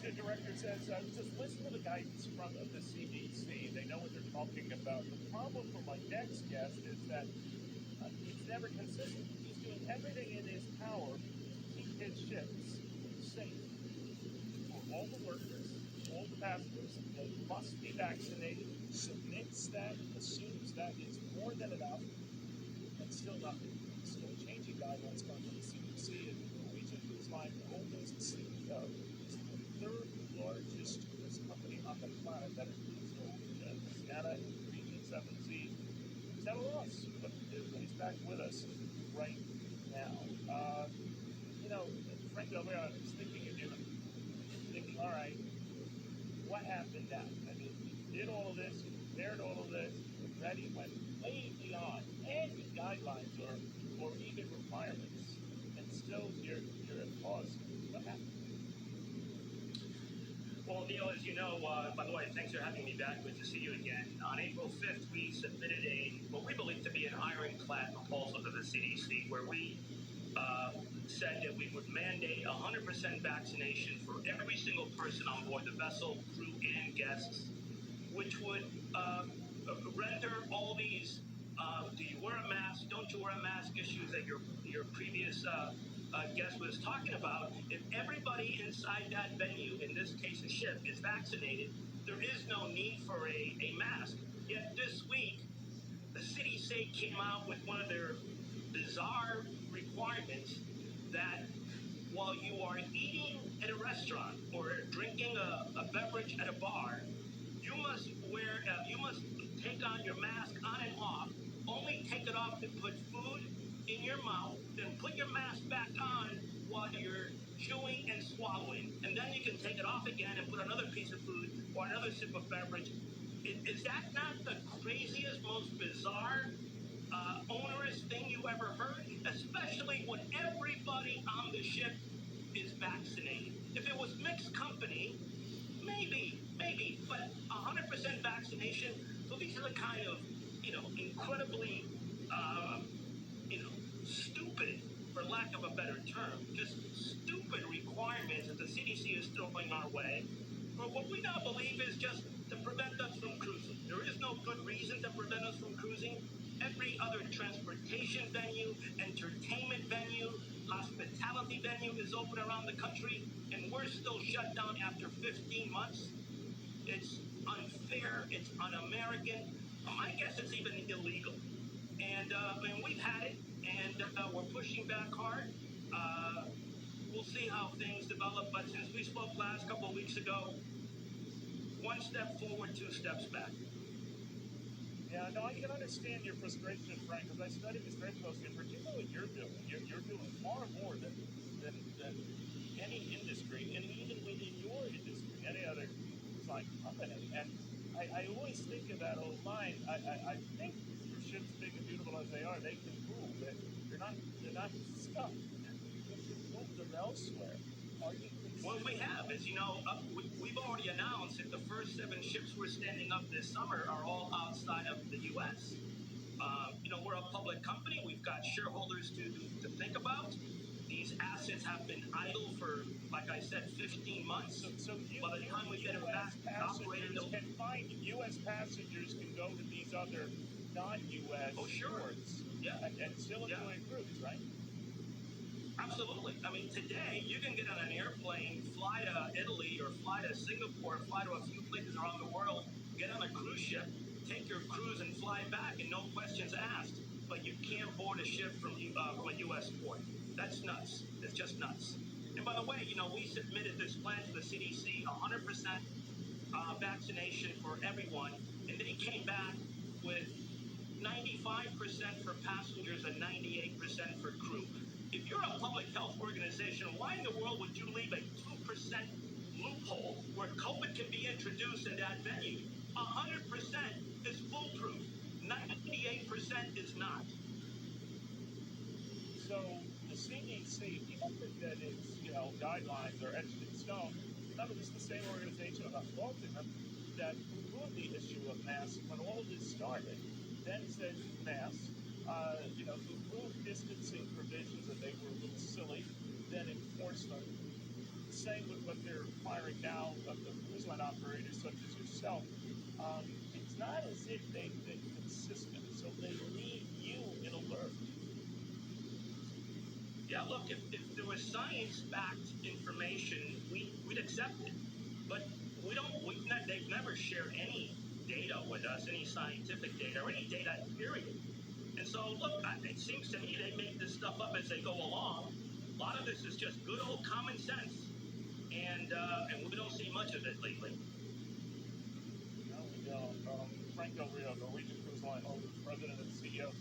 Executive Director says, just listen to the guidance from the CDC. They know what they're talking about. The problem for my next guest is that he's never consistent. He's doing everything in his power to keep his ships safe for all the workers, all the passengers. They must be vaccinated. Submits that, assumes that is more than enough, and still nothing. Still changing guidelines coming from the CDC and Norwegian Cruise Line Holdings CEO is the third largest cruise company on the planet that includes Norwegian, Scanna, Norwegian 7Z. He's at a loss what to do, but he's back with us right now. Frank Delvera is thinking of you, thinking, all right, what happened now? I mean, you did all of this, you prepared all of this, you were ready, went way beyond any guidelines or even requirements, and still you're at pause. What happened? Well, Neil, as you know, by the way, thanks for having me back. Good to see you again. On April 5th, we submitted what we believe to be an ironclad proposal to the CDC, where we said that we would mandate 100% vaccination for every single person on board the vessel, crew, and guests, which would render all these do you wear a mask, don't you wear a mask issues that your previous guest was talking about. If everybody inside that venue, in this case a ship, is vaccinated, there is no need for a mask. Yet this week, the CDC came out with one of their bizarre requirements that while you are eating at a restaurant or drinking a beverage at a bar, you must take on your mask on and off. Only take it off to put food in your mouth, then put your mask back on while you're chewing and swallowing. And then you can take it off again and put another piece of food or another sip of beverage. Is that not the craziest, most bizarre, onerous thing you ever heard? Especially when everybody on the ship is vaccinated. If it was mixed company, maybe, but 100% vaccination. So these are the kind of, incredibly, stupid, for lack of a better term, just stupid requirements that the CDC is throwing our way. But what we now believe is just to prevent us from cruising. There is no good reason to prevent us from cruising. Every other transportation venue, entertainment venue, hospitality venue is open around the country, and we're still shut down after 15 months. It's unfair. It's un-American. I guess it's even illegal. And we've had it, and we're pushing back hard. We'll see how things develop. But since we spoke last couple of weeks ago, one step forward, two steps back. Yeah, no, I can understand your frustration, Frank, because I study this very closely, and particularly what you're doing. You're doing far more than any industry, and even within your industry, any other like company. And I always think of that old line. I think for ships big and beautiful as they are, they can move. They're not stuck. You can move them elsewhere. What we have is, we've already announced that the first 7 ships we're standing up this summer are all outside of the U.S. We're a public company. We've got shareholders to think about. These assets have been idle for, like I said, 15 months. So by the time we get them back operating, U.S. passengers can go to these other non-U.S. ports and still enjoy a cruise, right? Absolutely. I mean, today you can get on an airplane, fly to Italy or fly to Singapore, fly to a few places around the world, get on a cruise ship, take your cruise and fly back, and no questions asked. But you can't board a ship from a U.S. port. That's nuts. It's just nuts. And by the way, we submitted this plan to the CDC, 100% vaccination for everyone, and they came back with 95% for passengers and 98% for crew. If you're a public health organization, why in the world would you leave a 2% loophole where COVID can be introduced in that venue? 100% is foolproof. 98% is not. So the CDC, you don't think that its guidelines are etched in stone. Remember, this is the same organization, I'm not faulting them, that removed the issue of masks when all of this started. Then said masks, removed distancing provisions that they were a little silly, then enforced them. saying with what they're firing now of the cruise line operators such as yourself, it's not as if they've been consistent, so they leave you in alert. Yeah, look, if there was science-backed information, we'd accept it. But they've never shared any data with us, any scientific data or any data, period. And so, look, it seems to me they make this stuff up as they go along. A lot of this is just good old common sense, and we don't see much of it lately. No, we don't. Frank Del Rio, Norwegian Cruise Line owner, president and CEO.